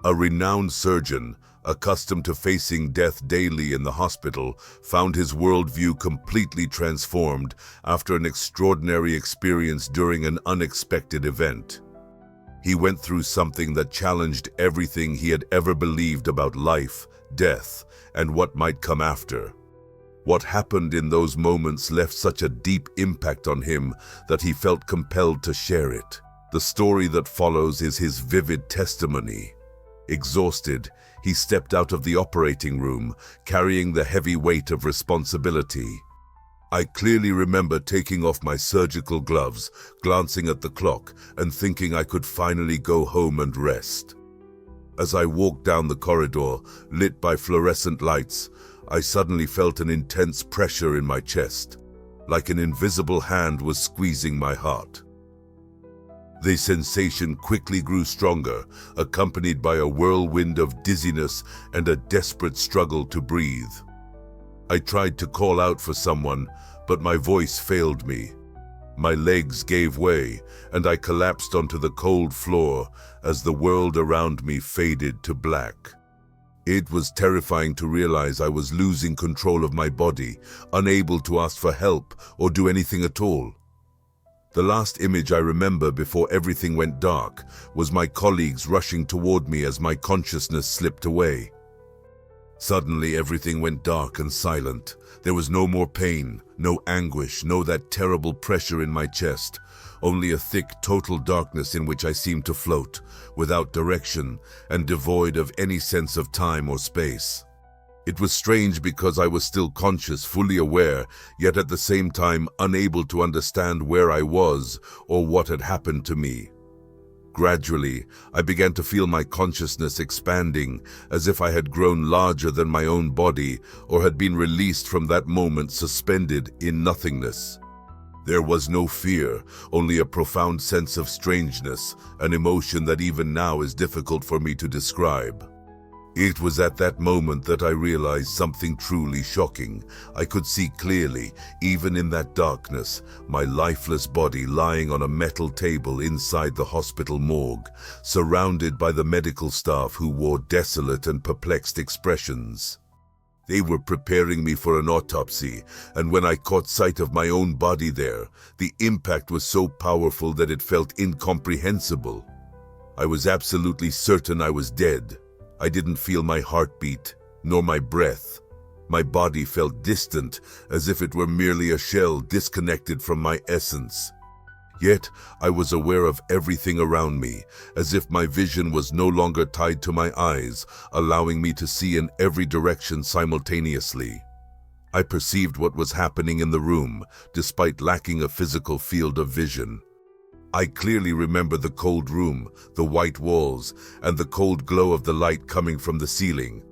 A renowned surgeon, accustomed to facing death daily in the hospital, found his worldview completely transformed after an extraordinary experience during an unexpected event. He went through something that challenged everything he had ever believed about life, death, and what might come after. What happened in those moments left such a deep impact on him that he felt compelled to share it. The story that follows is his vivid testimony. Exhausted, he stepped out of the operating room, carrying the heavy weight of responsibility. I clearly remember taking off my surgical gloves, glancing at the clock, and thinking I could finally go home and rest. As I walked down the corridor, lit by fluorescent lights, I suddenly felt an intense pressure in my chest, like an invisible hand was squeezing my heart. The sensation quickly grew stronger, accompanied by a whirlwind of dizziness and a desperate struggle to breathe. I tried to call out for someone, but my voice failed me. My legs gave way, and I collapsed onto the cold floor as the world around me faded to black. It was terrifying to realize I was losing control of my body, unable to ask for help or do anything at all. The last image I remember before everything went dark was my colleagues rushing toward me as my consciousness slipped away. Suddenly everything went dark and silent. There was no more pain, no anguish, no that terrible pressure in my chest, only a thick, total darkness in which I seemed to float, without direction and devoid of any sense of time or space. It was strange because I was still conscious, fully aware, yet at the same time unable to understand where I was or what had happened to me. Gradually, I began to feel my consciousness expanding, as if I had grown larger than my own body or had been released from that moment suspended in nothingness. There was no fear, only a profound sense of strangeness, an emotion that even now is difficult for me to describe. It was at that moment that I realized something truly shocking. I could see clearly, even in that darkness, my lifeless body lying on a metal table inside the hospital morgue, surrounded by the medical staff who wore desolate and perplexed expressions. They were preparing me for an autopsy, and when I caught sight of my own body there, the impact was so powerful that it felt incomprehensible. I was absolutely certain I was dead. I didn't feel my heartbeat, nor my breath. My body felt distant, as if it were merely a shell disconnected from my essence. Yet, I was aware of everything around me, as if my vision was no longer tied to my eyes, allowing me to see in every direction simultaneously. I perceived what was happening in the room, despite lacking a physical field of vision. I clearly remember the cold room, the white walls, and the cold glow of the light coming from the ceiling.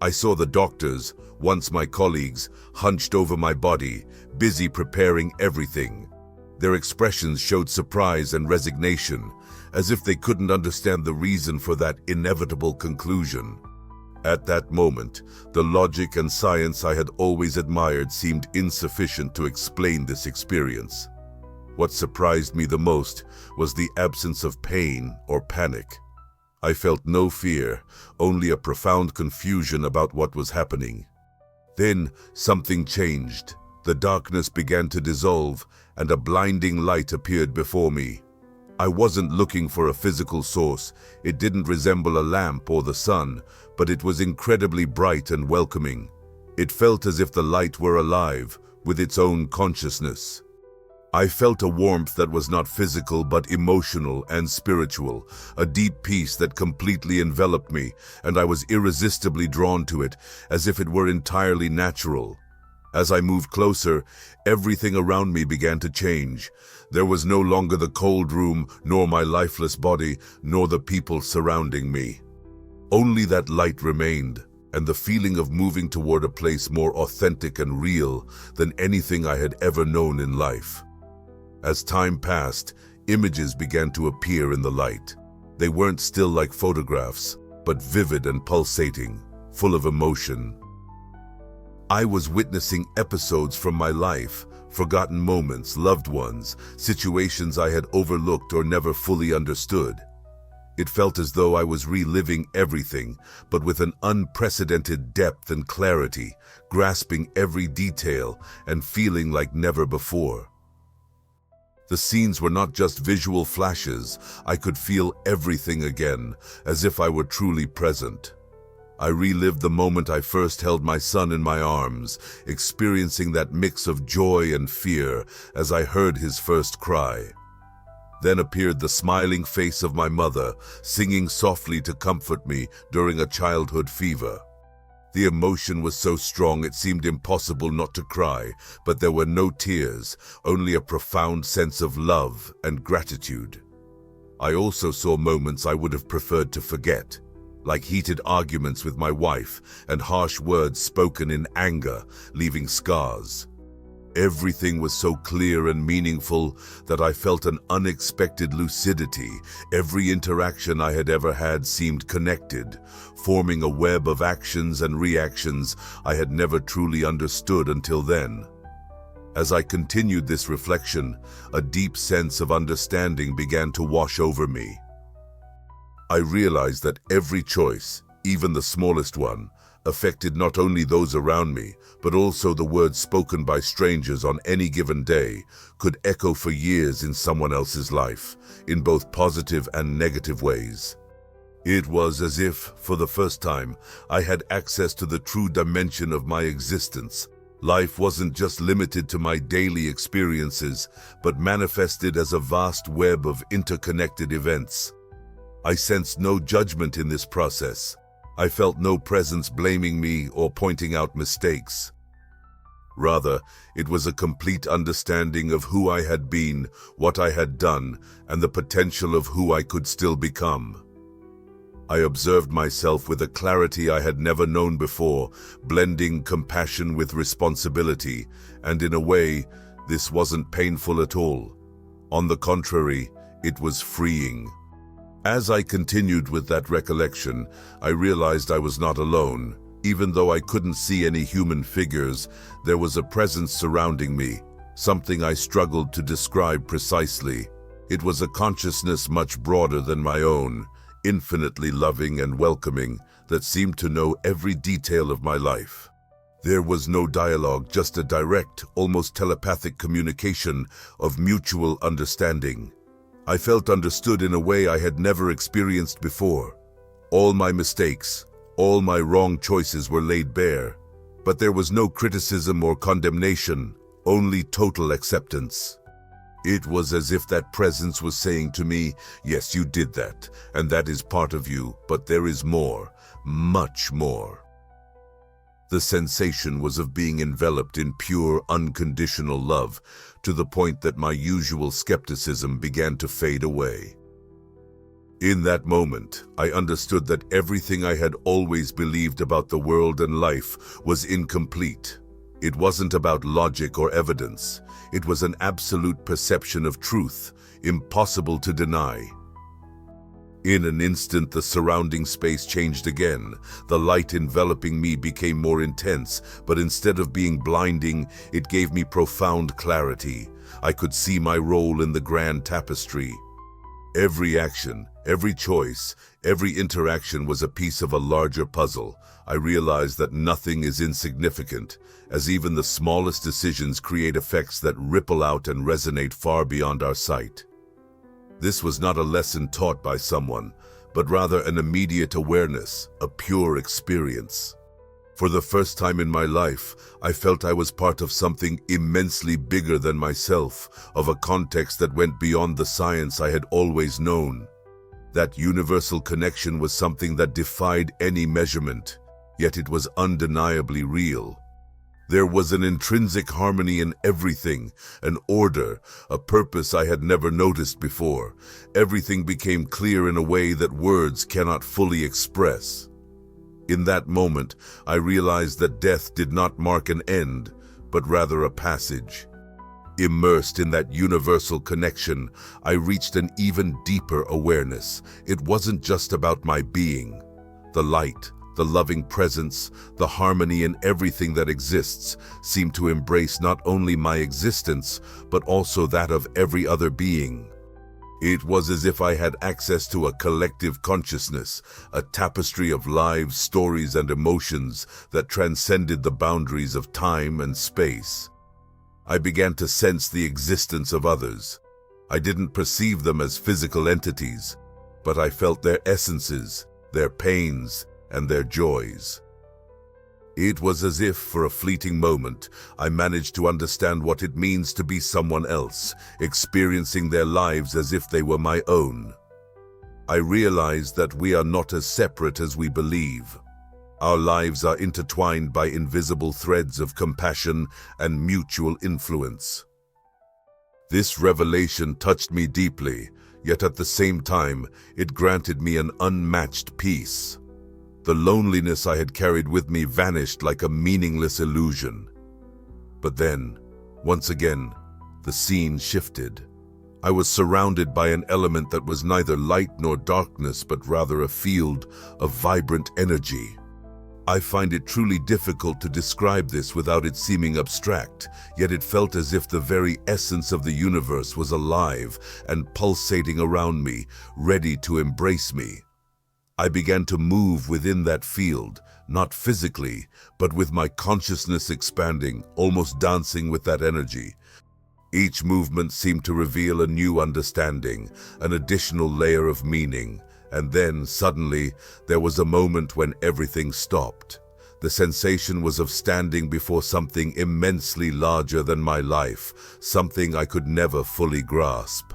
I saw the doctors, once my colleagues, hunched over my body, busy preparing everything. Their expressions showed surprise and resignation, as if they couldn't understand the reason for that inevitable conclusion. At that moment, the logic and science I had always admired seemed insufficient to explain this experience. What surprised me the most was the absence of pain or panic. I felt no fear, only a profound confusion about what was happening. Then something changed. The darkness began to dissolve, and a blinding light appeared before me. I wasn't looking for a physical source. It didn't resemble a lamp or the sun, but it was incredibly bright and welcoming. It felt as if the light were alive, with its own consciousness. I felt a warmth that was not physical but emotional and spiritual, a deep peace that completely enveloped me, and I was irresistibly drawn to it, as if it were entirely natural. As I moved closer, everything around me began to change. There was no longer the cold room, nor my lifeless body, nor the people surrounding me. Only that light remained, and the feeling of moving toward a place more authentic and real than anything I had ever known in life. As time passed, images began to appear in the light. They weren't still like photographs, but vivid and pulsating, full of emotion. I was witnessing episodes from my life, forgotten moments, loved ones, situations I had overlooked or never fully understood. It felt as though I was reliving everything, but with an unprecedented depth and clarity, grasping every detail and feeling like never before. The scenes were not just visual flashes. I could feel everything again, as if I were truly present. I relived the moment I first held my son in my arms, experiencing that mix of joy and fear as I heard his first cry. Then appeared the smiling face of my mother, singing softly to comfort me during a childhood fever. The emotion was so strong it seemed impossible not to cry, but there were no tears, only a profound sense of love and gratitude. I also saw moments I would have preferred to forget, like heated arguments with my wife and harsh words spoken in anger, leaving scars. Everything was so clear and meaningful that I felt an unexpected lucidity. Every interaction I had ever had seemed connected, forming a web of actions and reactions I had never truly understood until then. As I continued this reflection, a deep sense of understanding began to wash over me. I realized that every choice, even the smallest one, affected not only those around me, but also the words spoken by strangers on any given day could echo for years in someone else's life, in both positive and negative ways. It was as if, for the first time, I had access to the true dimension of my existence. Life wasn't just limited to my daily experiences, but manifested as a vast web of interconnected events. I sensed no judgment in this process. I felt no presence blaming me or pointing out mistakes. Rather, it was a complete understanding of who I had been, what I had done, and the potential of who I could still become. I observed myself with a clarity I had never known before, blending compassion with responsibility, and in a way, this wasn't painful at all. On the contrary, it was freeing. As I continued with that recollection, I realized I was not alone. Even though I couldn't see any human figures, there was a presence surrounding me, something I struggled to describe precisely. It was a consciousness much broader than my own, infinitely loving and welcoming, that seemed to know every detail of my life. There was no dialogue, just a direct, almost telepathic communication of mutual understanding. I felt understood in a way I had never experienced before. All my mistakes, all my wrong choices were laid bare, but there was no criticism or condemnation, only total acceptance. It was as if that presence was saying to me, yes, you did that, and that is part of you, but there is more, much more. The sensation was of being enveloped in pure, unconditional love, to the point that my usual skepticism began to fade away. In that moment, I understood that everything I had always believed about the world and life was incomplete. It wasn't about logic or evidence. It was an absolute perception of truth, impossible to deny. In an instant, the surrounding space changed again. The light enveloping me became more intense, but instead of being blinding, it gave me profound clarity. I could see my role in the grand tapestry. Every action, every choice, every interaction was a piece of a larger puzzle. I realized that nothing is insignificant, as even the smallest decisions create effects that ripple out and resonate far beyond our sight. This was not a lesson taught by someone, but rather an immediate awareness, a pure experience. For the first time in my life, I felt I was part of something immensely bigger than myself, of a context that went beyond the science I had always known. That universal connection was something that defied any measurement, yet it was undeniably real. There was an intrinsic harmony in everything, an order, a purpose I had never noticed before. Everything became clear in a way that words cannot fully express. In that moment, I realized that death did not mark an end, but rather a passage. Immersed in that universal connection, I reached an even deeper awareness. It wasn't just about my being. The light, the loving presence, the harmony in everything that exists seemed to embrace not only my existence, but also that of every other being. It was as if I had access to a collective consciousness, a tapestry of lives, stories, and emotions that transcended the boundaries of time and space. I began to sense the existence of others. I didn't perceive them as physical entities, but I felt their essences, their pains, and their joys. It was as if, for a fleeting moment, I managed to understand what it means to be someone else, experiencing their lives as if they were my own. I realized that we are not as separate as we believe. Our lives are intertwined by invisible threads of compassion and mutual influence. This revelation touched me deeply, yet at the same time, it granted me an unmatched peace. The loneliness I had carried with me vanished like a meaningless illusion. But then, once again, the scene shifted. I was surrounded by an element that was neither light nor darkness, but rather a field of vibrant energy. I find it truly difficult to describe this without it seeming abstract, yet it felt as if the very essence of the universe was alive and pulsating around me, ready to embrace me. I began to move within that field, not physically, but with my consciousness expanding, almost dancing with that energy. Each movement seemed to reveal a new understanding, an additional layer of meaning, and then, suddenly, there was a moment when everything stopped. The sensation was of standing before something immensely larger than my life, something I could never fully grasp.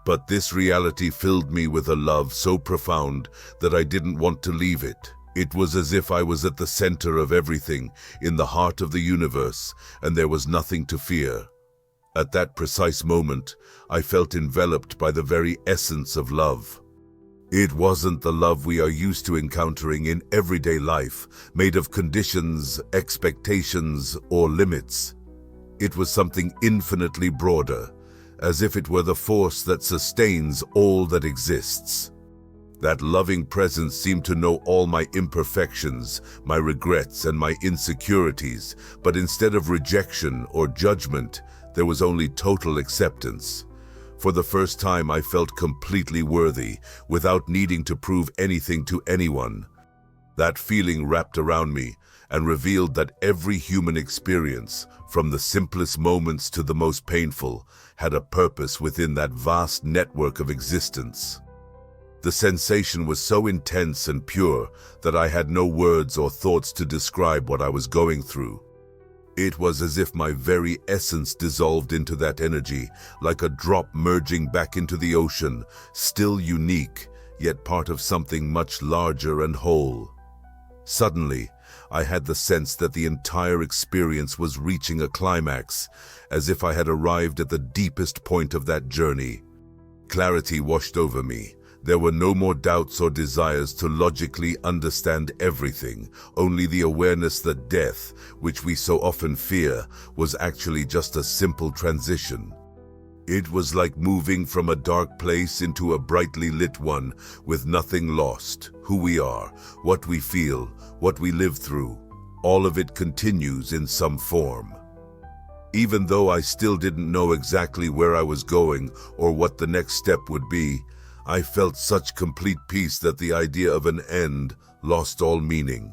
But this reality filled me with a love so profound that I didn't want to leave it. It was as if I was at the center of everything, in the heart of the universe, and there was nothing to fear. At that precise moment, I felt enveloped by the very essence of love. It wasn't the love we are used to encountering in everyday life, made of conditions, expectations, or limits. It was something infinitely broader, as if it were the force that sustains all that exists. That loving presence seemed to know all my imperfections, my regrets, and my insecurities, but instead of rejection or judgment, there was only total acceptance. For the first time, I felt completely worthy, without needing to prove anything to anyone. That feeling wrapped around me and revealed that every human experience, from the simplest moments to the most painful, had a purpose within that vast network of existence. The sensation was so intense and pure that I had no words or thoughts to describe what I was going through. It was as if my very essence dissolved into that energy, like a drop merging back into the ocean, still unique, yet part of something much larger and whole. Suddenly, I had the sense that the entire experience was reaching a climax, as if I had arrived at the deepest point of that journey. Clarity washed over me. There were no more doubts or desires to logically understand everything, only the awareness that death, which we so often fear, was actually just a simple transition. It was like moving from a dark place into a brightly lit one, with nothing lost. Who we are, what we feel, what we live through, all of it continues in some form. Even though I still didn't know exactly where I was going or what the next step would be, I felt such complete peace that the idea of an end lost all meaning.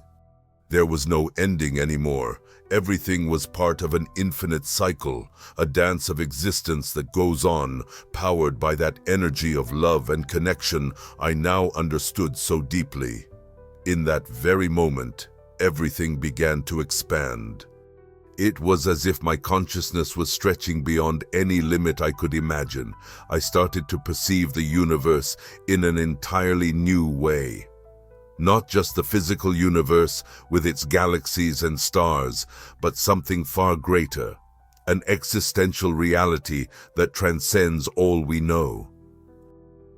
There was no ending anymore. Everything was part of an infinite cycle, a dance of existence that goes on, powered by that energy of love and connection I now understood so deeply. In that very moment, everything began to expand. It was as if my consciousness was stretching beyond any limit I could imagine. I started to perceive the universe in an entirely new way. Not just the physical universe with its galaxies and stars, but something far greater, an existential reality that transcends all we know.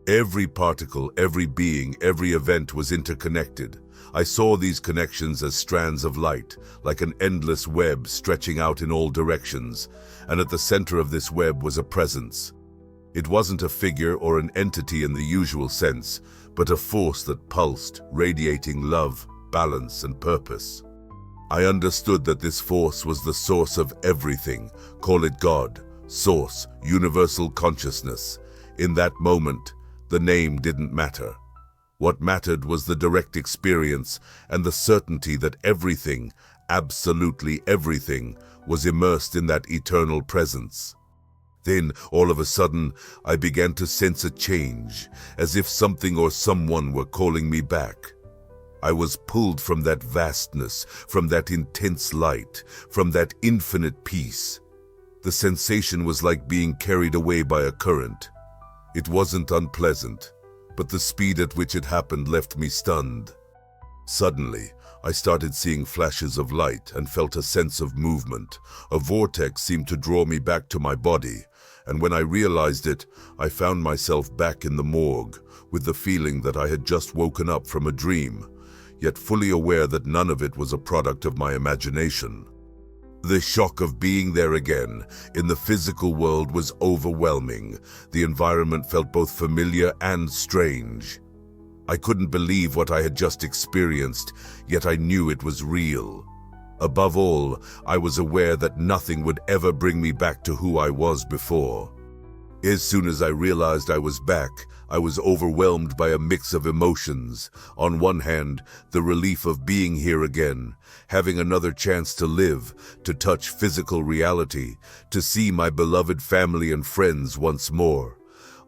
Every particle, every being, every event was interconnected. I saw these connections as strands of light, like an endless web stretching out in all directions, and at the center of this web was a presence. It wasn't a figure or an entity in the usual sense, but a force that pulsed, radiating love, balance, and purpose. I understood that this force was the source of everything, call it God, source, universal consciousness. In that moment, the name didn't matter. What mattered was the direct experience and the certainty that everything, absolutely everything, was immersed in that eternal presence. Then, all of a sudden, I began to sense a change, as if something or someone were calling me back. I was pulled from that vastness, from that intense light, from that infinite peace. The sensation was like being carried away by a current. It wasn't unpleasant, but the speed at which it happened left me stunned. Suddenly, I started seeing flashes of light and felt a sense of movement. A vortex seemed to draw me back to my body, and when I realized it, I found myself back in the morgue, with the feeling that I had just woken up from a dream, yet fully aware that none of it was a product of my imagination. The shock of being there again, in the physical world, was overwhelming. The environment felt both familiar and strange. I couldn't believe what I had just experienced, yet I knew it was real. Above all, I was aware that nothing would ever bring me back to who I was before. As soon as I realized I was back, I was overwhelmed by a mix of emotions. On one hand, the relief of being here again, having another chance to live, to touch physical reality, to see my beloved family and friends once more.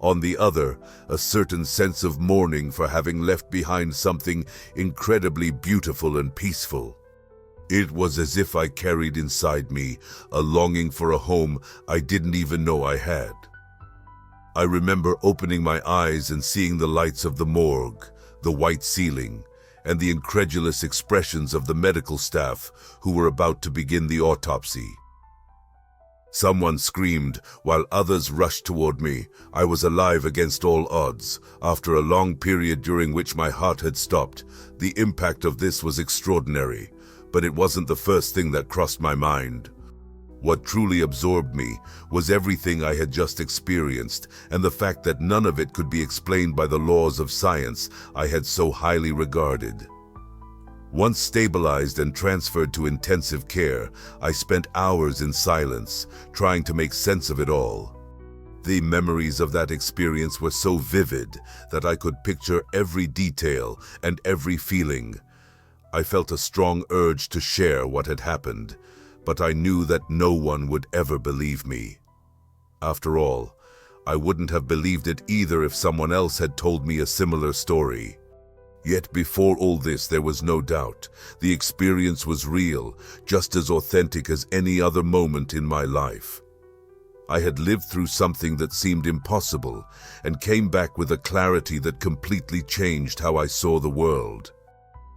On the other, a certain sense of mourning for having left behind something incredibly beautiful and peaceful. It was as if I carried inside me a longing for a home I didn't even know I had. I remember opening my eyes and seeing the lights of the morgue, the white ceiling, and the incredulous expressions of the medical staff who were about to begin the autopsy. Someone screamed while others rushed toward me. I was alive against all odds. After a long period during which my heart had stopped, the impact of this was extraordinary, but it wasn't the first thing that crossed my mind. What truly absorbed me was everything I had just experienced, and the fact that none of it could be explained by the laws of science I had so highly regarded. Once stabilized and transferred to intensive care, I spent hours in silence, trying to make sense of it all. The memories of that experience were so vivid that I could picture every detail and every feeling. I felt a strong urge to share what had happened, but I knew that no one would ever believe me. After all, I wouldn't have believed it either if someone else had told me a similar story. Yet before all this, there was no doubt. The experience was real, just as authentic as any other moment in my life. I had lived through something that seemed impossible and came back with a clarity that completely changed how I saw the world.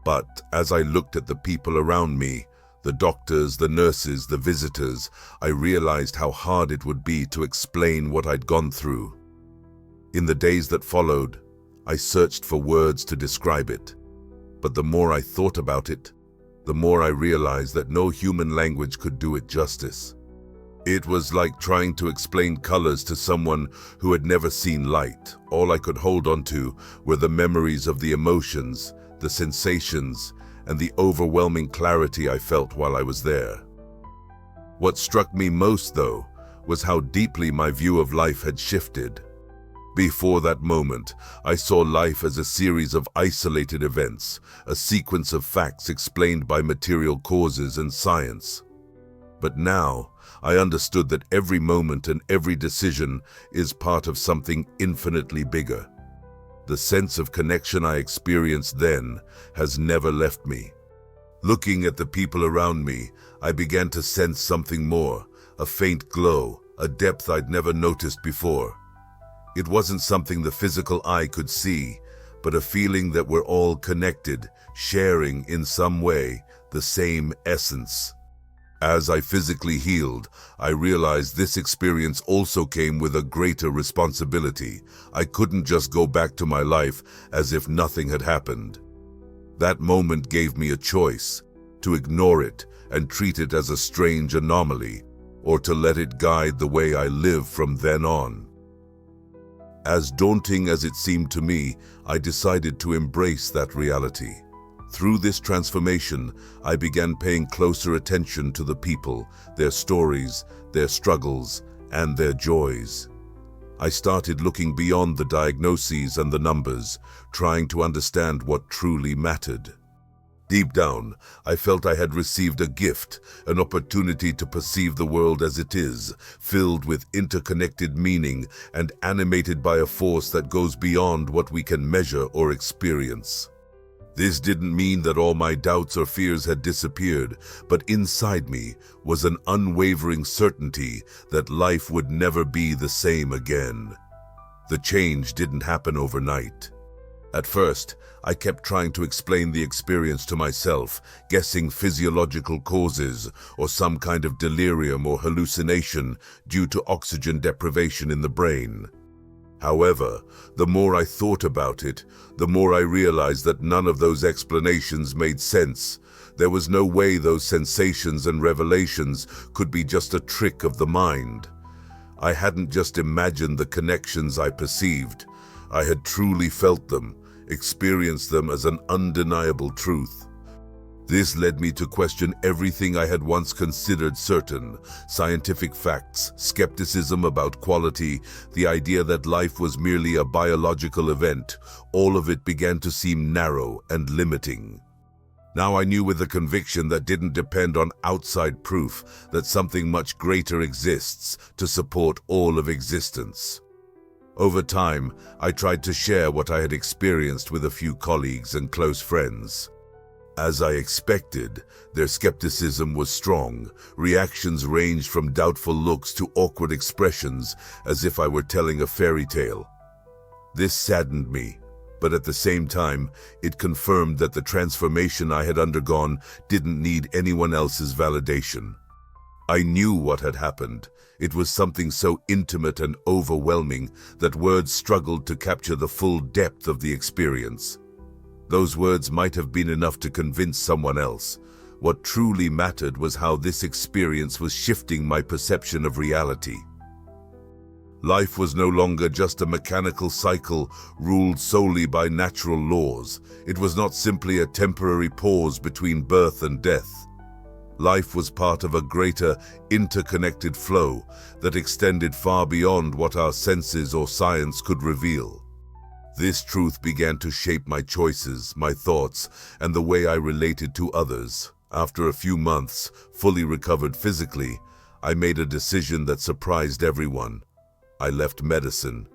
But as I looked at the people around me, the doctors, the nurses, the visitors, I realized how hard it would be to explain what I'd gone through. In the days that followed, I searched for words to describe it. But the more I thought about it, the more I realized that no human language could do it justice. It was like trying to explain colors to someone who had never seen light. All I could hold on to were the memories of the emotions, the sensations, and the overwhelming clarity I felt while I was there. What struck me most, though, was how deeply my view of life had shifted. Before that moment, I saw life as a series of isolated events, a sequence of facts explained by material causes and science. But now, I understood that every moment and every decision is part of something infinitely bigger. The sense of connection I experienced then has never left me. Looking at the people around me, I began to sense something more, a faint glow, a depth I'd never noticed before. It wasn't something the physical eye could see, but a feeling that we're all connected, sharing in some way the same essence. As I physically healed, I realized this experience also came with a greater responsibility. I couldn't just go back to my life as if nothing had happened. That moment gave me a choice: to ignore it and treat it as a strange anomaly, or to let it guide the way I live from then on. As daunting as it seemed to me, I decided to embrace that reality. Through this transformation, I began paying closer attention to the people, their stories, their struggles, and their joys. I started looking beyond the diagnoses and the numbers, trying to understand what truly mattered. Deep down, I felt I had received a gift, an opportunity to perceive the world as it is, filled with interconnected meaning and animated by a force that goes beyond what we can measure or experience. This didn't mean that all my doubts or fears had disappeared, but inside me was an unwavering certainty that life would never be the same again. The change didn't happen overnight. At first, I kept trying to explain the experience to myself, guessing physiological causes or some kind of delirium or hallucination due to oxygen deprivation in the brain. However, the more I thought about it, the more I realized that none of those explanations made sense. There was no way those sensations and revelations could be just a trick of the mind. I hadn't just imagined the connections I perceived. I had truly felt them, experienced them as an undeniable truth. This led me to question everything I had once considered certain: scientific facts, skepticism about quality, the idea that life was merely a biological event. All of it began to seem narrow and limiting. Now I knew with a conviction that didn't depend on outside proof that something much greater exists to support all of existence. Over time, I tried to share what I had experienced with a few colleagues and close friends. As I expected, their skepticism was strong. Reactions ranged from doubtful looks to awkward expressions, as if I were telling a fairy tale. This saddened me, but at the same time, it confirmed that the transformation I had undergone didn't need anyone else's validation. I knew what had happened. It was something so intimate and overwhelming that words struggled to capture the full depth of the experience. Those words might have been enough to convince someone else. What truly mattered was how this experience was shifting my perception of reality. Life was no longer just a mechanical cycle ruled solely by natural laws. It was not simply a temporary pause between birth and death. Life was part of a greater, interconnected flow that extended far beyond what our senses or science could reveal. This truth began to shape my choices, my thoughts, and the way I related to others. After a few months, fully recovered physically, I made a decision that surprised everyone. I left medicine.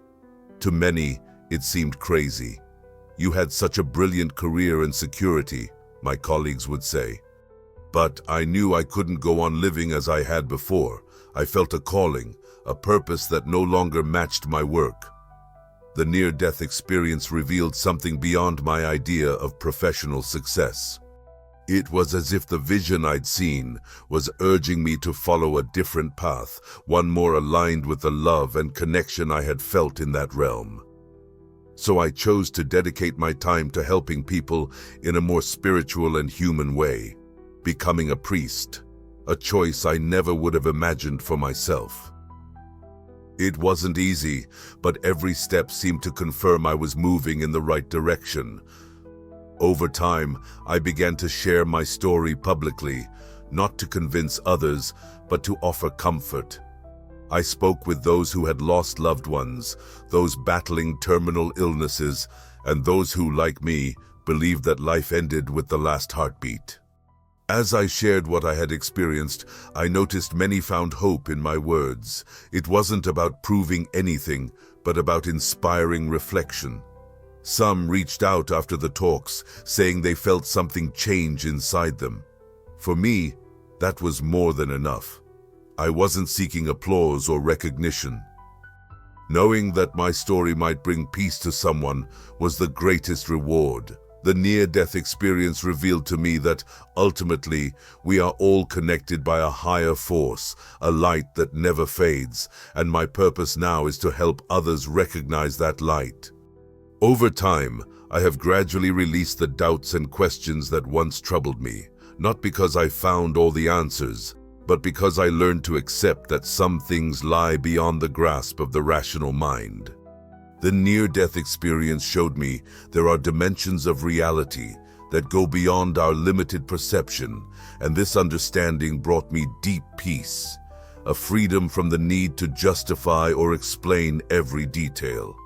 To many, it seemed crazy. "You had such a brilliant career and security," my colleagues would say. But I knew I couldn't go on living as I had before. I felt a calling, a purpose that no longer matched my work. The near-death experience revealed something beyond my idea of professional success. It was as if the vision I'd seen was urging me to follow a different path, one more aligned with the love and connection I had felt in that realm. So I chose to dedicate my time to helping people in a more spiritual and human way, becoming a priest, a choice I never would have imagined for myself. It wasn't easy, but every step seemed to confirm I was moving in the right direction. Over time, I began to share my story publicly, not to convince others, but to offer comfort. I spoke with those who had lost loved ones, those battling terminal illnesses, and those who, like me, believed that life ended with the last heartbeat. As I shared what I had experienced, I noticed many found hope in my words. It wasn't about proving anything, but about inspiring reflection. Some reached out after the talks, saying they felt something change inside them. For me, that was more than enough. I wasn't seeking applause or recognition. Knowing that my story might bring peace to someone was the greatest reward. The near-death experience revealed to me that, ultimately, we are all connected by a higher force, a light that never fades, and my purpose now is to help others recognize that light. Over time, I have gradually released the doubts and questions that once troubled me, not because I found all the answers, but because I learned to accept that some things lie beyond the grasp of the rational mind. The near-death experience showed me there are dimensions of reality that go beyond our limited perception, and this understanding brought me deep peace. a freedom from the need to justify or explain every detail.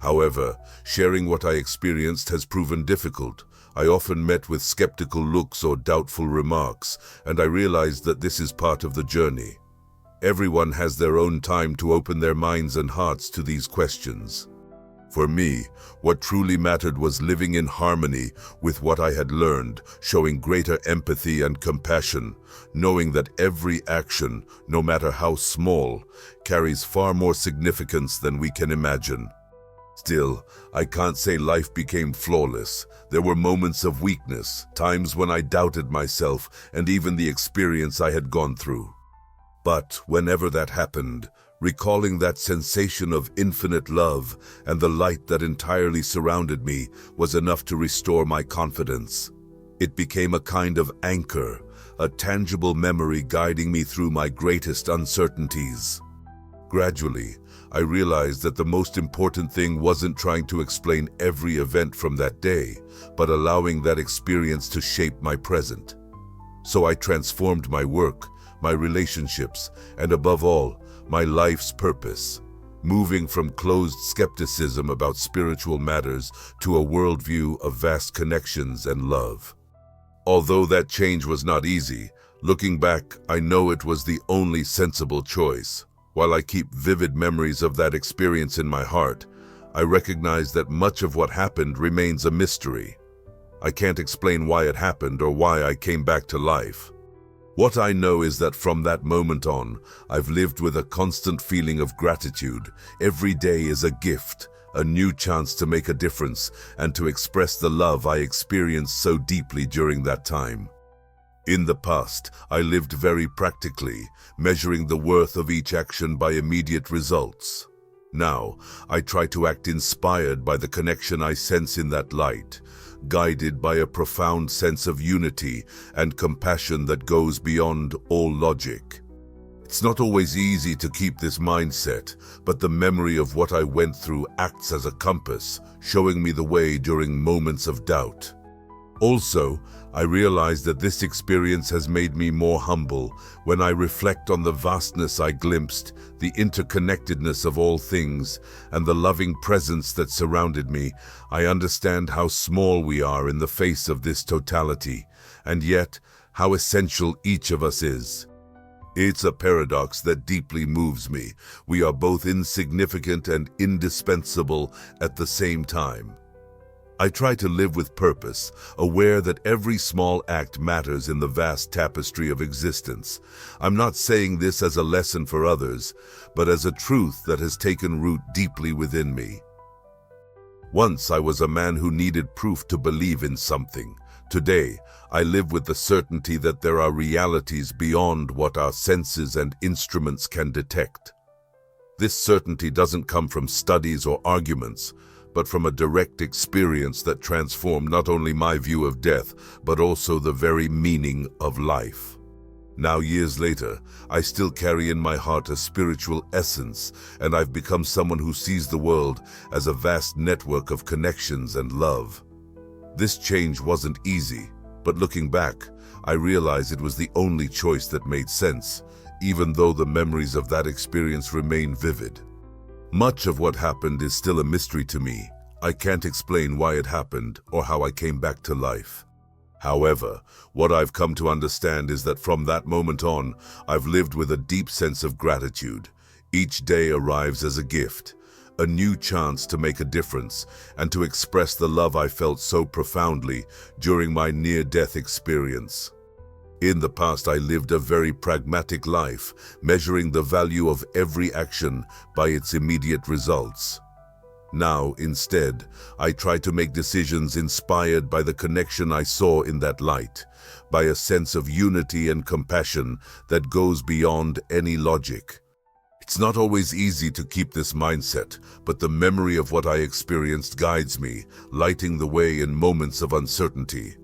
However, sharing what I experienced has proven difficult. I often met with skeptical looks or doubtful remarks, and I realized that this is part of the journey. Everyone has their own time to open their minds and hearts to these questions. For me, what truly mattered was living in harmony with what I had learned, showing greater empathy and compassion, knowing that every action, no matter how small, carries far more significance than we can imagine. Still, I can't say life became flawless. There were moments of weakness, times when I doubted myself and even the experience I had gone through. But whenever that happened, recalling that sensation of infinite love and the light that entirely surrounded me was enough to restore my confidence. It became a kind of anchor, a tangible memory guiding me through my greatest uncertainties. Gradually, I realized that the most important thing wasn't trying to explain every event from that day, but allowing that experience to shape my present. So I transformed my work, my relationships, and above all, my life's purpose, moving from closed skepticism about spiritual matters to a worldview of vast connections and love. Although that change was not easy, looking back, I know it was the only sensible choice. While I keep vivid memories of that experience in my heart, I recognize that much of what happened remains a mystery. I can't explain why it happened or why I came back to life. What I know is that from that moment on, I've lived with a constant feeling of gratitude. Every day is a gift, a new chance to make a difference and to express the love I experienced so deeply during that time. In the past, I lived very practically, measuring the worth of each action by immediate results. Now, I try to act inspired by the connection I sense in that light, guided by a profound sense of unity and compassion that goes beyond all logic. It's not always easy to keep this mindset, but the memory of what I went through acts as a compass, showing me the way during moments of doubt. Also, I realize that this experience has made me more humble. When I reflect on the vastness I glimpsed, the interconnectedness of all things, and the loving presence that surrounded me, I understand how small we are in the face of this totality, and yet how essential each of us is. It's a paradox that deeply moves me. We are both insignificant and indispensable at the same time. I try to live with purpose, aware that every small act matters in the vast tapestry of existence. I'm not saying this as a lesson for others, but as a truth that has taken root deeply within me. Once I was a man who needed proof to believe in something. Today, I live with the certainty that there are realities beyond what our senses and instruments can detect. This certainty doesn't come from studies or arguments, but from a direct experience that transformed not only my view of death, but also the very meaning of life. Now, years later, I still carry in my heart a spiritual essence, and I've become someone who sees the world as a vast network of connections and love. This change wasn't easy, but looking back, I realize it was the only choice that made sense, even though the memories of that experience remain vivid. Much of what happened is still a mystery to me. I can't explain why it happened or how I came back to life. However, what I've come to understand is that from that moment on, I've lived with a deep sense of gratitude. Each day arrives as a gift, a new chance to make a difference and to express the love I felt so profoundly during my near-death experience. In the past, I lived a very pragmatic life, measuring the value of every action by its immediate results. Now, instead, I try to make decisions inspired by the connection I saw in that light, by a sense of unity and compassion that goes beyond any logic. It's not always easy to keep this mindset, but the memory of what I experienced guides me, lighting the way in moments of uncertainty.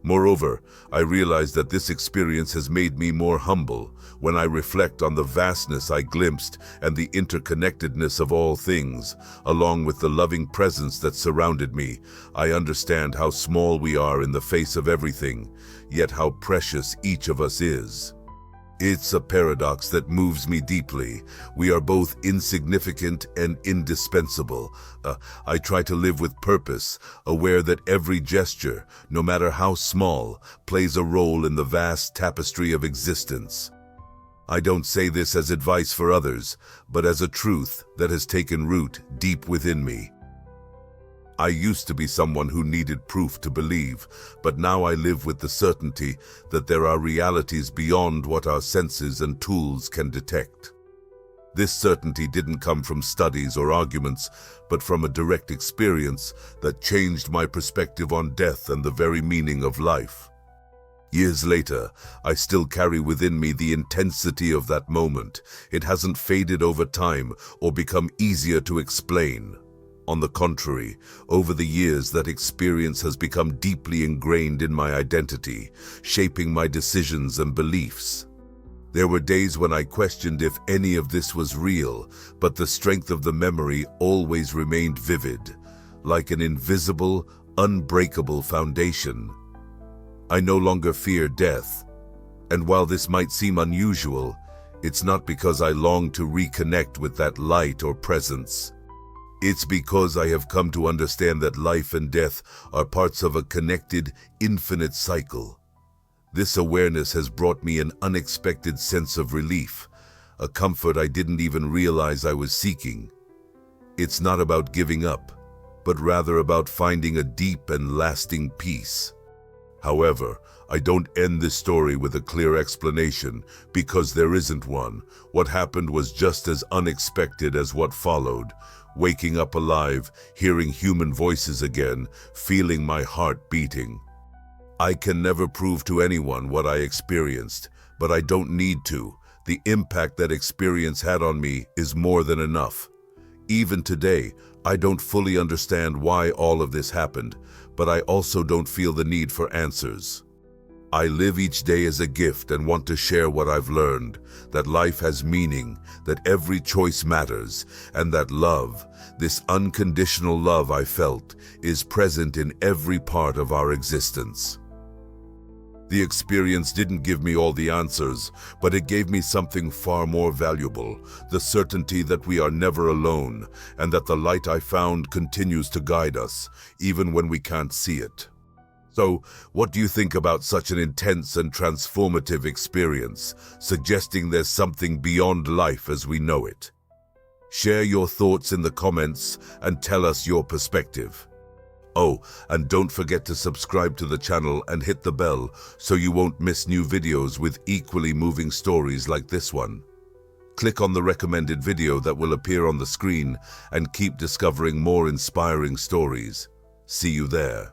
Moreover, I realize that this experience has made me more humble. When I reflect on the vastness I glimpsed and the interconnectedness of all things, along with the loving presence that surrounded me, I understand how small we are in the face of everything, yet how precious each of us is. It's a paradox that moves me deeply. We are both insignificant and indispensable. I try to live with purpose, aware that every gesture, no matter how small, plays a role in the vast tapestry of existence. I don't say this as advice for others, but as a truth that has taken root deep within me. I used to be someone who needed proof to believe, but now I live with the certainty that there are realities beyond what our senses and tools can detect. This certainty didn't come from studies or arguments, but from a direct experience that changed my perspective on death and the very meaning of life. Years later, I still carry within me the intensity of that moment. It hasn't faded over time or become easier to explain. On the contrary, over the years that experience has become deeply ingrained in my identity, shaping my decisions and beliefs. There were days when I questioned if any of this was real, but the strength of the memory always remained vivid, like an invisible, unbreakable foundation. I no longer fear death, and while this might seem unusual, it's not because I long to reconnect with that light or presence. It's because I have come to understand that life and death are parts of a connected, infinite cycle. This awareness has brought me an unexpected sense of relief, a comfort I didn't even realize I was seeking. It's not about giving up, but rather about finding a deep and lasting peace. However, I don't end this story with a clear explanation, because there isn't one. What happened was just as unexpected as what followed. Waking up alive, hearing human voices again, feeling my heart beating. I can never prove to anyone what I experienced, but I don't need to. The impact that experience had on me is more than enough. Even today, I don't fully understand why all of this happened, but I also don't feel the need for answers. I live each day as a gift and want to share what I've learned, that life has meaning, that every choice matters, and that love, this unconditional love I felt, is present in every part of our existence. The experience didn't give me all the answers, but it gave me something far more valuable, the certainty that we are never alone, and that the light I found continues to guide us, even when we can't see it. So, what do you think about such an intense and transformative experience, suggesting there's something beyond life as we know it? Share your thoughts in the comments and tell us your perspective. Oh, and don't forget to subscribe to the channel and hit the bell so you won't miss new videos with equally moving stories like this one. Click on the recommended video that will appear on the screen and keep discovering more inspiring stories. See you there.